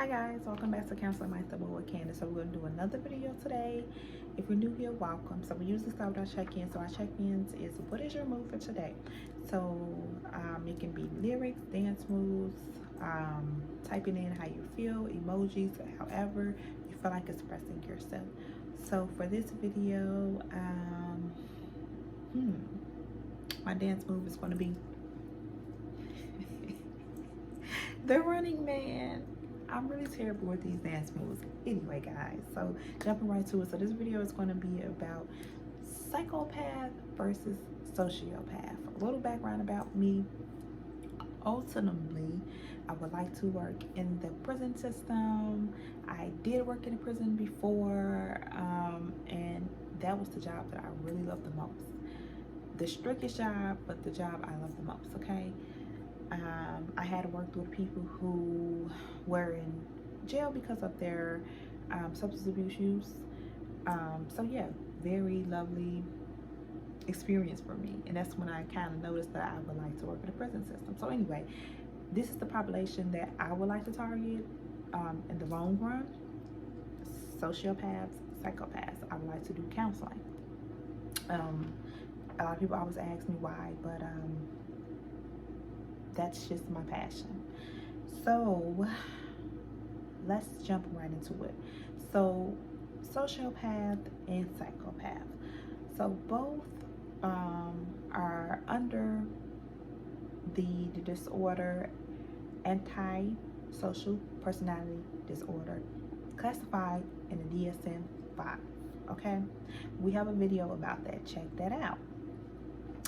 Hi guys, welcome back to Counseling Mindset with Candace. So we're going to do another video today. If you're new here, welcome. So we usually start with our check-ins. So our check-ins is what is your mood for today? So it can be lyrics, dance moves, typing in how you feel, emojis, however you feel like expressing yourself. So for this video, my dance move is going to be the Running Man. I'm really terrible with these dance moves. Anyway, guys, so jumping right to it. So this video is going to be about psychopath versus sociopath. A little background about me. Ultimately, I would like to work in the prison system. I did work in a prison before, and that was the job that I really loved the most. The strictest job, but the job I love the most, okay? I had worked with people who were in jail because of their substance abuse use. So yeah, very lovely experience for me. And that's when I kind of noticed that I would like to work in the prison system. So anyway, this is the population that I would like to target in the long run. Sociopaths, psychopaths. I would like to do counseling. A lot of people always ask me why, but that's just my passion. So let's jump right into it. So sociopath and psychopath. So both are under the disorder antisocial personality disorder, classified in the DSM-5. Okay, we have a video about that. Check that out,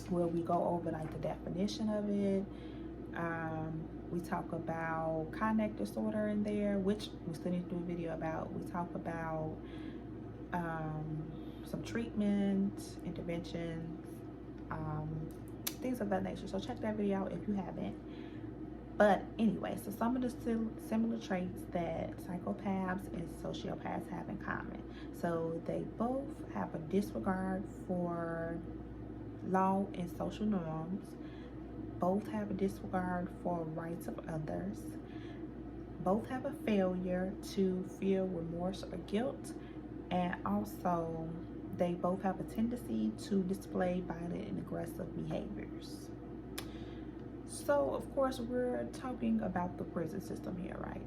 where we go over like the definition of it. We talk about conduct disorder in there, which we still need to do a video about. We talk about some treatment, interventions, things of that nature. So check that video out if you haven't. But anyway, so some of the similar traits that psychopaths and sociopaths have in common. So they both have a disregard for law and social norms. Both have a disregard for rights of others. Both have a failure to feel remorse or guilt. And also, they both have a tendency to display violent and aggressive behaviors. So, of course, we're talking about the prison system here, right?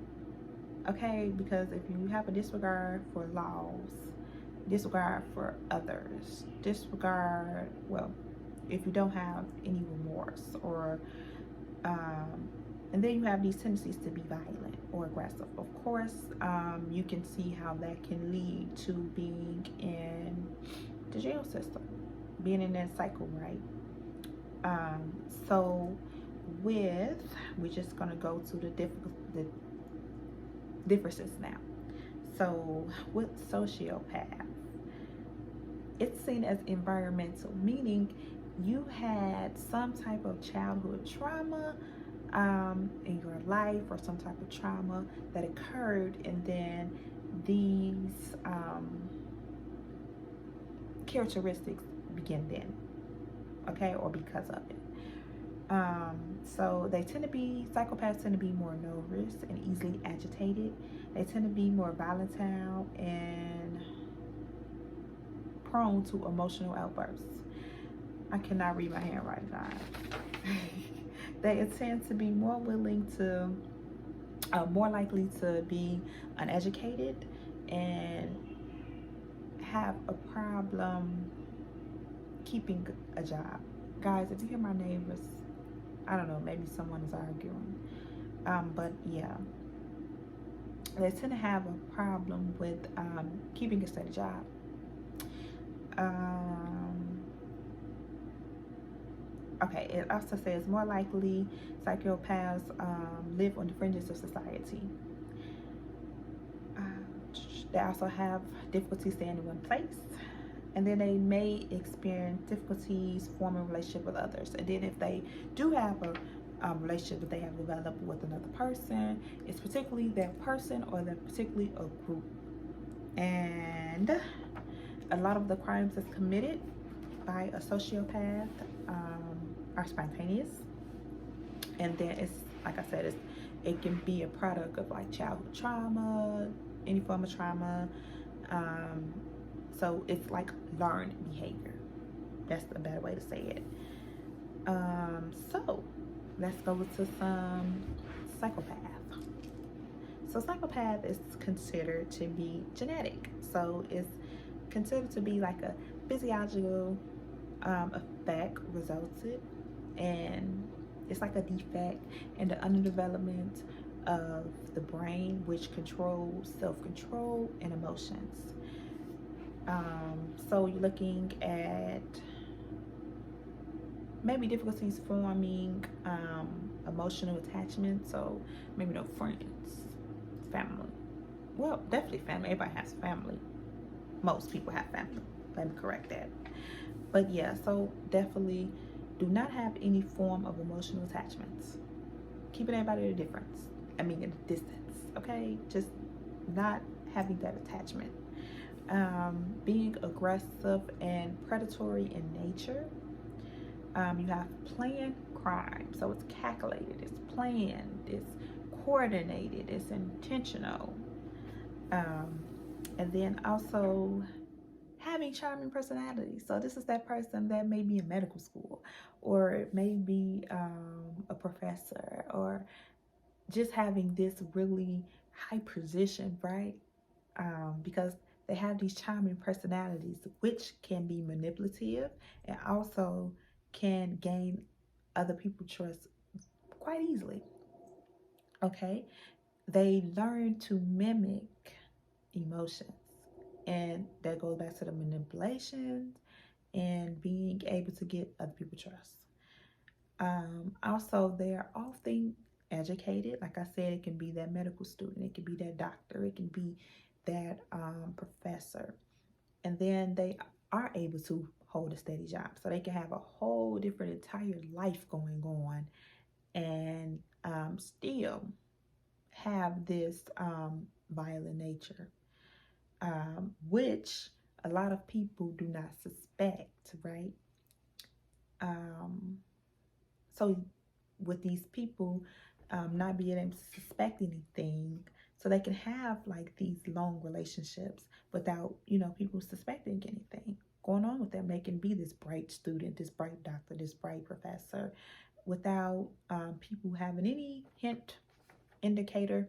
Okay, because if you have a disregard for laws, disregard for others, disregard, well, if you don't have any remorse, or and then you have these tendencies to be violent or aggressive, of course, you can see how that can lead to being in the jail system, being in that cycle, right? So we're just gonna go to the differences now. So with sociopath, it's seen as environmental, meaning you had some type of childhood trauma in your life, or some type of trauma that occurred, and then these characteristics begin then, okay, or because of it. So they tend to be, psychopaths tend to be more nervous and easily agitated. They tend to be more volatile and prone to emotional outbursts. I cannot read my handwriting, guys. They tend to be more willing to, more likely to be uneducated and have a problem keeping a job. Guys, if you hear my neighbors, I don't know, maybe someone is arguing. But yeah, they tend to have a problem with keeping a steady job. Okay, it also says more likely psychopaths live on the fringes of society. They also have difficulty staying in one place, and then they may experience difficulties forming a relationship with others. And then if they do have a relationship that they have developed with another person, it's particularly that person or they're particularly a group. And a lot of the crimes that's committed by a sociopath are spontaneous, and then it's, like I said, it can be a product of like childhood trauma, any form of trauma. Um, so it's like learned behavior. That's a better way to say it. So let's go to some psychopath. So psychopath is considered to be genetic. So it's considered to be like a physiological effect resulted, and it's like a defect in the underdevelopment of the brain, which controls self-control and emotions. So you're looking at maybe difficulties forming emotional attachment. So maybe no friends, family. Well, definitely family. Everybody has family. Most people have family. Let me correct that. But yeah, so definitely do not have any form of emotional attachments. Keeping everybody at a difference. I mean, at a distance. Okay, just not having that attachment. Being aggressive and predatory in nature. You have planned crime, so it's calculated, it's planned, it's coordinated, it's intentional. And then also having charming personality. So this is that person that may be in medical school, or it may be a professor, or just having this really high position, right? Because they have these charming personalities, which can be manipulative and also can gain other people's trust quite easily. Okay, they learn to mimic emotions, and that goes back to the manipulations and being able to get other people's trust. Also, they are often educated. Like I said, it can be that medical student, it can be that doctor, it can be that professor, and then they are able to hold a steady job, so they can have a whole different entire life going on, and still have this violent nature, which a lot of people do not suspect, right? Um, so with these people not being able to suspect anything, so they can have like these long relationships without, people suspecting anything going on with them. They can be this bright student, this bright doctor, this bright professor, without people having any hint, indicator.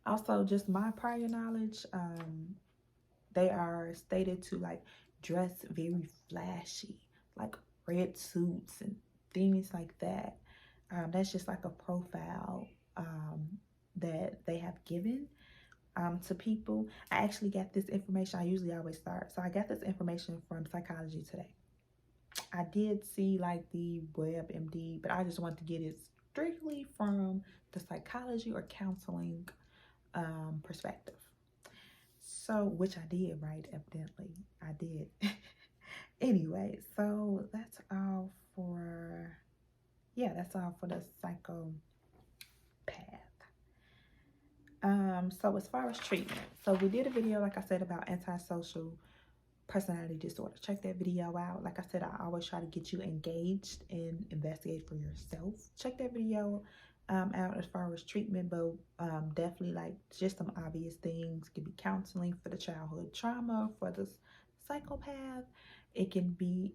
Also, just my prior knowledge, they are stated to like dress very flashy, like red suits and things like that. That's just like a profile that they have given to people. I actually got this information. I usually always start. So I got this information from Psychology Today. I did see like the WebMD, but I just wanted to get it strictly from the psychology or counseling perspective. So, which I did, right? Evidently, I did. Anyway, so that's all for, that's all for the psychopath. So as far as treatment, so we did a video, like I said, about antisocial personality disorder. Check that video out. Like I said, I always try to get you engaged and investigate for yourself. Check that video out as far as treatment, but definitely like just some obvious things. It could be counseling for the childhood trauma, for the psychopath. It can be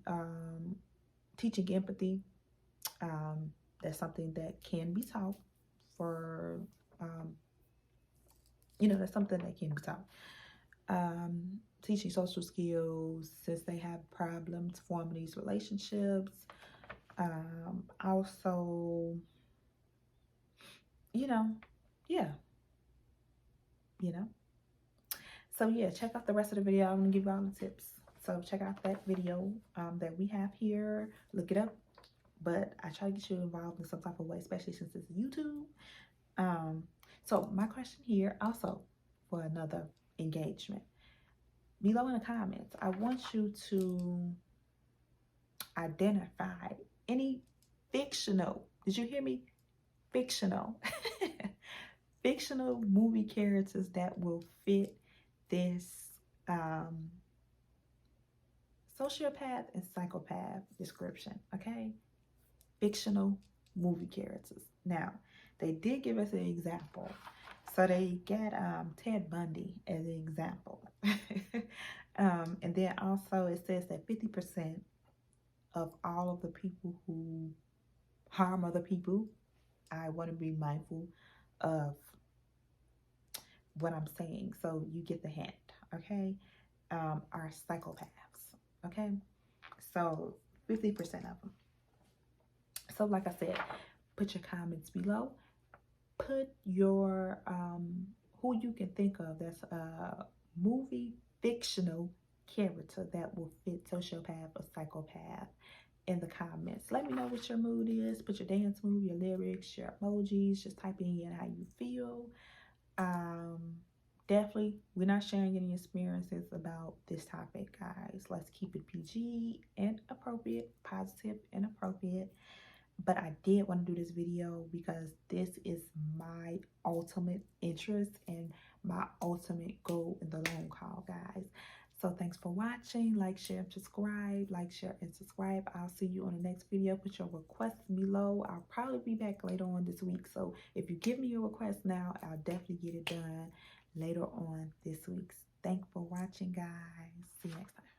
teaching empathy. That's something that can be taught for, that's something that can be taught. Teaching social skills since they have problems forming these relationships. Also, yeah, so yeah, check out the rest of the video. I'm gonna give you all the tips. So check out that video that we have here. Look it up. But I try to get you involved in some type of way, especially since it's YouTube. So my question here also for another engagement. Below in the comments, I want you to identify any fictional, did you hear me? Fictional, fictional movie characters that will fit this sociopath and psychopath description, okay? Fictional movie characters. Now, They did give us an example. So they got Ted Bundy as an example. And then also it says that 50% of all of the people who harm other people, I want to be mindful of what I'm saying, so you get the hint, okay? Are psychopaths, okay? So 50% of them. So like I said, put your comments below. Put your who you can think of that's a movie fictional character that will fit sociopath or psychopath in the comments. Let me know what your mood is. Put your dance move, your lyrics, your emojis. Just type in how you feel. Definitely, we're not sharing any experiences about this topic, guys. Let's keep it PG and appropriate, positive and appropriate. But I did want to do this video because this is my ultimate interest and my ultimate goal in the long haul, guys. So thanks for watching. Like, share, and subscribe. Like, share, and subscribe. I'll see you on the next video. Put your requests below. I'll probably be back later on this week. So if you give me your request now, I'll definitely get it done later on this week. Thanks for watching, guys. See you next time.